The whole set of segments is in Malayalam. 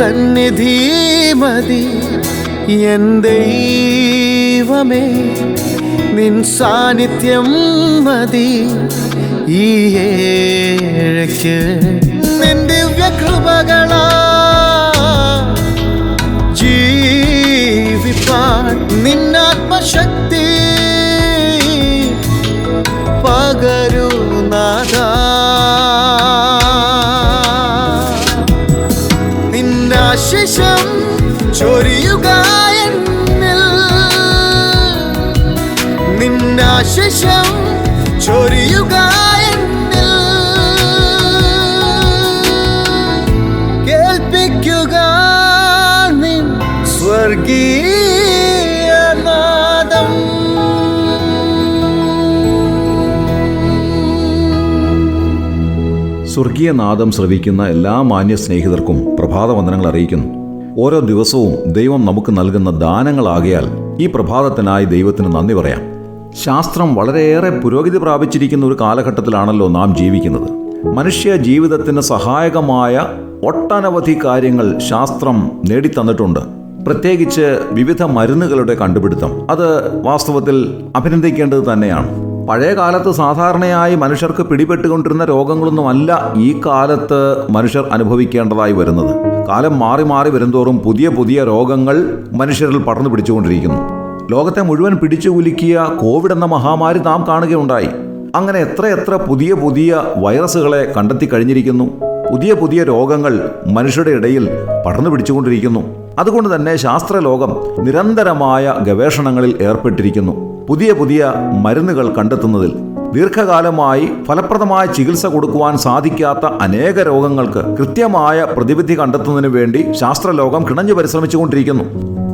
സന്നിധി മതി എൻ ദൈവമേ, നിൻ സാന്നിധ്യം മതി ഈ ഏഴയ്ക്ക്. നിൻ ദിവ്യകൃപകളാ ജീവിപ്പാൻ നിന്നാത്മശക്തി പകരൂ നാഥാ. നിന്നാശിഷം ചൊരിയുക എന്നിൽ, നിന്നാശിഷം ചൊരിയുക എന്നിൽ. കേൾപ്പിക്കുക നിൻ സ്വർഗീയ നാദം. സ്വർഗീയനാദം ശ്രവിക്കുന്ന എല്ലാ മാന്യ സ്നേഹിതർക്കും പ്രഭാതവന്ദനങ്ങൾ അറിയിക്കുന്നു. ഓരോ ദിവസവും ദൈവം നമുക്ക് നൽകുന്ന ദാനങ്ങളാകയാൽ ഈ പ്രഭാതത്തിനായി ദൈവത്തിന് നന്ദി പറയാം. ശാസ്ത്രം വളരെയേറെ പുരോഗതി പ്രാപിച്ചിരിക്കുന്ന ഒരു കാലഘട്ടത്തിലാണല്ലോ നാം ജീവിക്കുന്നത്. മനുഷ്യ ജീവിതത്തിന് സഹായകമായ ഒട്ടനവധി കാര്യങ്ങൾ ശാസ്ത്രം നേടിത്തന്നിട്ടുണ്ട്. പ്രത്യേകിച്ച് വിവിധ മരുന്നുകളുടെ കണ്ടുപിടുത്തം അത് വാസ്തവത്തിൽ അഭിനന്ദിക്കേണ്ടത് തന്നെയാണ്. പഴയ കാലത്ത് സാധാരണയായി മനുഷ്യർക്ക് പിടിപെട്ടുകൊണ്ടിരുന്ന രോഗങ്ങളൊന്നുമല്ല ഈ കാലത്ത് മനുഷ്യർ അനുഭവിക്കേണ്ടതായി വരുന്നത്. കാലം മാറി മാറി വരുന്തോറും പുതിയ പുതിയ രോഗങ്ങൾ മനുഷ്യരിൽ പടർന്നു പിടിച്ചുകൊണ്ടിരിക്കുന്നു. ലോകത്തെ മുഴുവൻ പിടിച്ചുകുലുക്കിയ കോവിഡ് എന്ന മഹാമാരി നാം കാണുകയുണ്ടായി. അങ്ങനെ എത്രയെത്ര പുതിയ പുതിയ വൈറസുകളെ കണ്ടെത്തി കഴിഞ്ഞിരിക്കുന്നു. പുതിയ പുതിയ രോഗങ്ങൾ മനുഷ്യരുടെ ഇടയിൽ പടർന്നു പിടിച്ചുകൊണ്ടിരിക്കുന്നു. അതുകൊണ്ട് തന്നെ ശാസ്ത്രലോകം നിരന്തരമായ ഗവേഷണങ്ങളിൽ ഏർപ്പെട്ടിരിക്കുന്നു. പുതിയ പുതിയ മരുന്നുകൾ കണ്ടെത്തുന്നതിൽ ദീർഘകാലമായി ഫലപ്രദമായ ചികിത്സ കൊടുക്കുവാൻ സാധിക്കാത്ത അനേക രോഗങ്ങൾക്ക് കൃത്യമായ പ്രതിവിധി കണ്ടെത്തുന്നതിന് വേണ്ടി ശാസ്ത്രലോകം കിണഞ്ഞു പരിശ്രമിച്ചുകൊണ്ടിരിക്കുന്നു.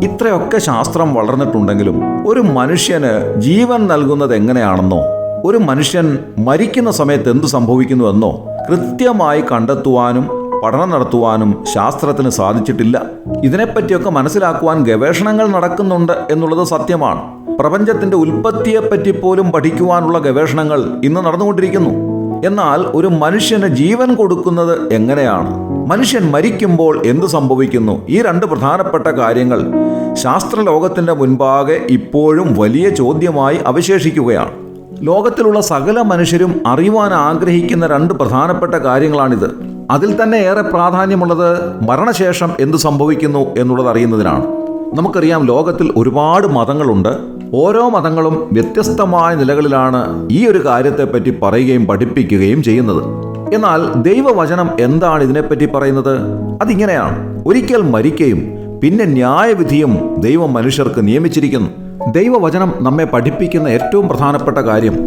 ഇത്രയൊക്കെ ശാസ്ത്രം വളർന്നിട്ടുണ്ടെങ്കിലും ഒരു മനുഷ്യന് ജീവൻ നൽകുന്നത് എങ്ങനെയാണെന്നോ ഒരു മനുഷ്യൻ മരിക്കുന്ന സമയത്ത് എന്തു സംഭവിക്കുന്നുവെന്നോ കൃത്യമായി കണ്ടെത്തുവാനും പഠനം നടത്തുവാനും ശാസ്ത്രത്തിന് സാധിച്ചിട്ടില്ല. ഇതിനെപ്പറ്റിയൊക്കെ മനസ്സിലാക്കുവാൻ ഗവേഷണങ്ങൾ നടക്കുന്നുണ്ട് എന്നുള്ളത് സത്യമാണ്. പ്രപഞ്ചത്തിന്റെ ഉൽപ്പത്തിയെപ്പറ്റി പോലും പഠിക്കുവാനുള്ള ഗവേഷണങ്ങൾ ഇന്ന് നടന്നുകൊണ്ടിരിക്കുന്നു. എന്നാൽ ഒരു മനുഷ്യന് ജീവൻ കൊടുക്കുന്നത് എങ്ങനെയാണ്, മനുഷ്യൻ മരിക്കുമ്പോൾ എന്ത് സംഭവിക്കുന്നു, ഈ രണ്ട് പ്രധാനപ്പെട്ട കാര്യങ്ങൾ ശാസ്ത്രലോകത്തിന്റെ മുൻപാകെ ഇപ്പോഴും വലിയ ചോദ്യമായി അവശേഷിക്കുകയാണ്. ലോകത്തിലുള്ള സകല മനുഷ്യരും അറിയുവാൻ ആഗ്രഹിക്കുന്ന രണ്ട് പ്രധാനപ്പെട്ട കാര്യങ്ങളാണിത്. അതിൽ തന്നെ ഏറെ പ്രാധാന്യമുള്ളത് മരണശേഷം എന്തു സംഭവിക്കുന്നു എന്നുള്ളത് അറിയുന്നതിനാണ്. നമുക്കറിയാം, ലോകത്തിൽ ഒരുപാട് മതങ്ങളുണ്ട്. ഓരോ മതങ്ങളും വ്യത്യസ്തമായ നിലകളിലാണ് ഈ ഒരു കാര്യത്തെപ്പറ്റി പറയുകയും പഠിപ്പിക്കുകയും ചെയ്യുന്നത്. എന്നാൽ ദൈവവചനം എന്താണ് ഇതിനെപ്പറ്റി പറയുന്നത്? അതിങ്ങനെയാണ്: ഒരിക്കൽ മരിക്കുകയും പിന്നെ ന്യായവിധിയും ദൈവം മനുഷ്യർക്ക് നിയമിച്ചിരിക്കുന്നു. ദൈവവചനം നമ്മെ പഠിപ്പിക്കുന്ന ഏറ്റവും പ്രധാനപ്പെട്ട കാര്യം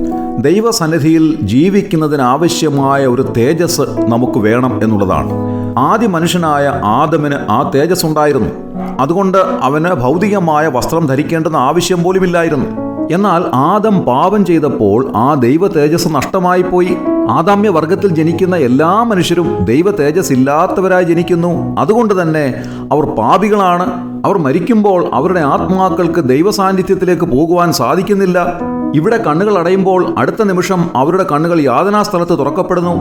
ദൈവസന്നിധിയിൽ ജീവിക്കുന്നതിനാവശ്യമായ ഒരു തേജസ് നമുക്ക് വേണം എന്നുള്ളതാണ്. ആദ്യ മനുഷ്യനായ ആദമിന് ആ തേജസ് ഉണ്ടായിരുന്നു. അതുകൊണ്ട് അവന് ഭൗതികമായ വസ്ത്രം ധരിക്കേണ്ടെന്ന ആവശ്യം പോലുമില്ലായിരുന്നു. എന്നാൽ ആദം പാപം ചെയ്തപ്പോൾ ആ ദൈവ തേജസ് നഷ്ടമായി പോയി. ആദാമ്യ വർഗത്തിൽ ജനിക്കുന്ന എല്ലാ മനുഷ്യരും ദൈവ തേജസ് ഇല്ലാത്തവരായി ജനിക്കുന്നു. അതുകൊണ്ട് തന്നെ അവർ പാപികളാണ്. അവർ മരിക്കുമ്പോൾ അവരുടെ ആത്മാക്കൾക്ക് ദൈവസാന്നിധ്യത്തിലേക്ക് പോകുവാൻ സാധിക്കുന്നില്ല. ഇവിടെ കണ്ണുകൾ അടയുമ്പോൾ അടുത്ത നിമിഷം അവരുടെ കണ്ണുകൾ യാതനാസ്ഥലത്ത് തുറക്കപ്പെടുന്നു.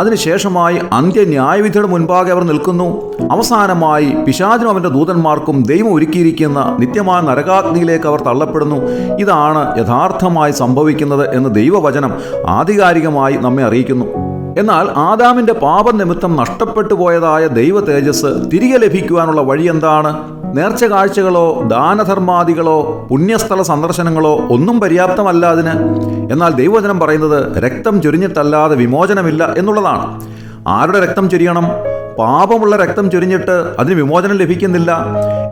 അതിനുശേഷമായി അന്ത്യന്യായവിധിയുടെ മുൻപാകെ അവർ നിൽക്കുന്നു. അവസാനമായി പിശാചിനും അവൻ്റെ ദൂതന്മാർക്കും ദൈവം ഒരുക്കിയിരിക്കുന്ന നിത്യമായ നരകാഗ്നിയിലേക്ക് അവർ തള്ളപ്പെടുന്നു. ഇതാണ് യഥാർത്ഥമായി സംഭവിക്കുന്നത് എന്ന് ദൈവവചനം ആധികാരികമായി നമ്മെ അറിയിക്കുന്നു. എന്നാൽ ആദാമിൻ്റെ പാപനിമിത്തം നഷ്ടപ്പെട്ടു പോയതായ ദൈവ തേജസ് തിരികെ ലഭിക്കുവാനുള്ള വഴി എന്താണ്? നേർച്ച കാഴ്ചകളോ ദാനധർമാദികളോ പുണ്യസ്ഥല സന്ദർശനങ്ങളോ ഒന്നും പര്യാപ്തമല്ല അതിന്. എന്നാൽ ദൈവവചനം പറയുന്നത് രക്തം ചൊരിഞ്ഞിട്ടല്ലാതെ വിമോചനമില്ല എന്നുള്ളതാണ്. ആരുടെ രക്തം ചൊരിയണം? പാപമുള്ള രക്തം ചൊരിഞ്ഞിട്ട് അതിന് വിമോചനം ലഭിക്കുന്നില്ല.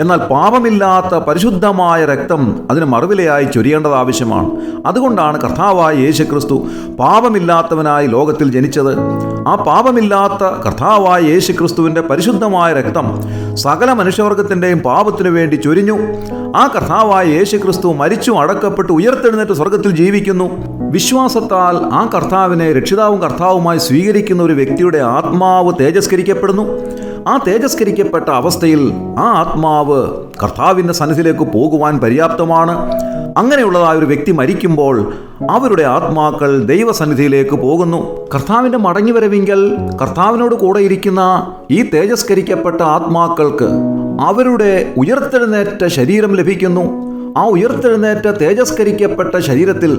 എന്നാൽ പാപമില്ലാത്ത പരിശുദ്ധമായ രക്തം അതിന് മറുവിലയായി ചൊരിയേണ്ടത് ആവശ്യമാണ്. അതുകൊണ്ടാണ് കർത്താവായ യേശുക്രിസ്തു പാപമില്ലാത്തവനായി ലോകത്തിൽ ജനിച്ചത്. ആ പാപമില്ലാത്ത കർത്താവായ യേശുക്രിസ്തുവിൻ്റെ പരിശുദ്ധമായ രക്തം സകല മനുഷ്യവർഗത്തിൻ്റെയും പാപത്തിനു വേണ്ടി ചൊരിഞ്ഞു. ആ കർത്താവായ യേശുക്രിസ്തു മരിച്ചു അടക്കപ്പെട്ട് ഉയർത്തെഴുന്നേറ്റ് സ്വർഗത്തിൽ ജീവിക്കുന്നു. വിശ്വാസത്താൽ ആ കർത്താവിനെ രക്ഷിതാവും കർത്താവുമായി സ്വീകരിക്കുന്ന ഒരു വ്യക്തിയുടെ ആത്മാവ് തേജസ്കരിക്കപ്പെടുന്നു. ആ തേജസ്കരിക്കപ്പെട്ട അവസ്ഥയിൽ ആ ആത്മാവ് കർത്താവിൻ്റെ സന്നിധിയിലേക്ക് പോകുവാൻ പര്യാപ്തമാണ്. അങ്ങനെയുള്ളതായ ഒരു വ്യക്തി മരിക്കുമ്പോൾ അവരുടെ ആത്മാക്കൾ ദൈവസന്നിധിയിലേക്ക് പോകുന്നു. കർത്താവിൻ്റെ മടങ്ങിവരവിങ്കൽ കർത്താവിനോട് കൂടെ ഇരിക്കുന്ന ഈ തേജസ്കരിക്കപ്പെട്ട ആത്മാക്കൾക്ക് അവരുടെ ഉയർത്തെഴുന്നേറ്റ ശരീരം ലഭിക്കുന്നു. ആ ഉയർത്തെഴുന്നേറ്റ തേജസ്കരിക്കപ്പെട്ട ശരീരത്തിൽ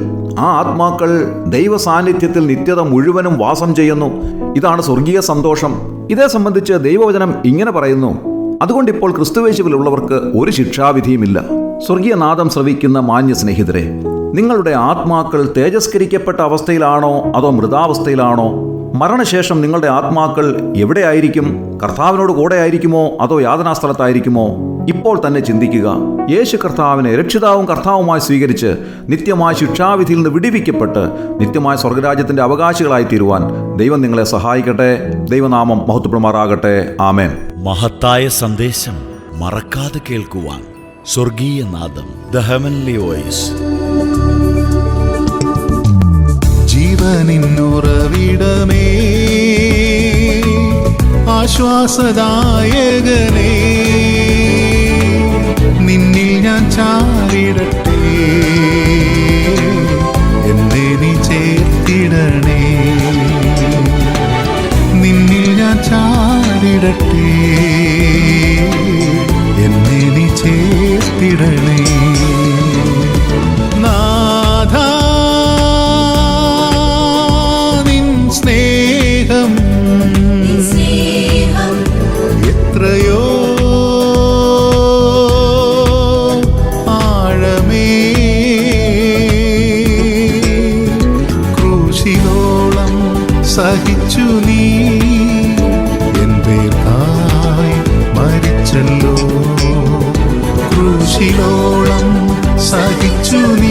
ആ ആത്മാക്കൾ ദൈവ സാന്നിധ്യത്തിൽ നിത്യത മുഴുവനും വാസം ചെയ്യുന്നു. ഇതാണ് സ്വർഗീയ സന്തോഷം. ഇതേ സംബന്ധിച്ച് ദൈവവചനം ഇങ്ങനെ പറയുന്നു: അതുകൊണ്ട് ഇപ്പോൾ ക്രിസ്തുവേശുവിലുള്ളവർക്ക് ഒരു ശിക്ഷാവിധിയുമില്ല. സ്വർഗീയ നാദം ശ്രവിക്കുന്ന മാന്യ സ്നേഹിതരെ, നിങ്ങളുടെ ആത്മാക്കൾ തേജസ്കരിക്കപ്പെട്ട അവസ്ഥയിലാണോ അതോ മൃതാവസ്ഥയിലാണോ? മരണശേഷം നിങ്ങളുടെ ആത്മാക്കൾ എവിടെയായിരിക്കും? കർത്താവിനോട് കൂടെ ആയിരിക്കുമോ അതോ യാതനാസ്ഥലത്തായിരിക്കുമോ? ഇപ്പോൾ തന്നെ ചിന്തിക്കുക. യേശു കർത്താവിനെ രക്ഷിതാവും കർത്താവുമായി സ്വീകരിച്ച് നിത്യമായ ശിക്ഷാവിധിയിൽ നിന്ന് വിടുവിക്കപ്പെട്ട് നിത്യമായ സ്വർഗരാജ്യത്തിൻ്റെ അവകാശികളായി തീരുവാൻ ദൈവം നിങ്ങളെ സഹായിക്കട്ടെ. ദൈവനാമം മഹത്വപ്പെടുമാറാകട്ടെ. ആമേൻ. മഹത്തായ സന്ദേശം മറക്കാതെ കേൾക്കുവാൻ സ്വർഗീയ നാദം, ദ ഹെവൻലി വോയിസ്. ജീവനിന്നുറവിടമേ, ആശ്വാസദായകനേ, നിന്നിൽ ഞാൻ ചാരിടട്ടെ, എന്നെ നീ ചേർത്തിടണേ. നിന്നിൽ ഞാൻ ചാരിടട്ടെ, എന്നെ നീ ചേർത്തിടണേ. നാഥാ, നിൻ സ്നേഹം എത്രയോ ആഴമേ, ക്രൂശിലോളം സഹിച്ചു നീ എൻ പേർക്കായി മരിച്ചല്ലോ. ക്രൂശിലോളം സഹിച്ചു നീ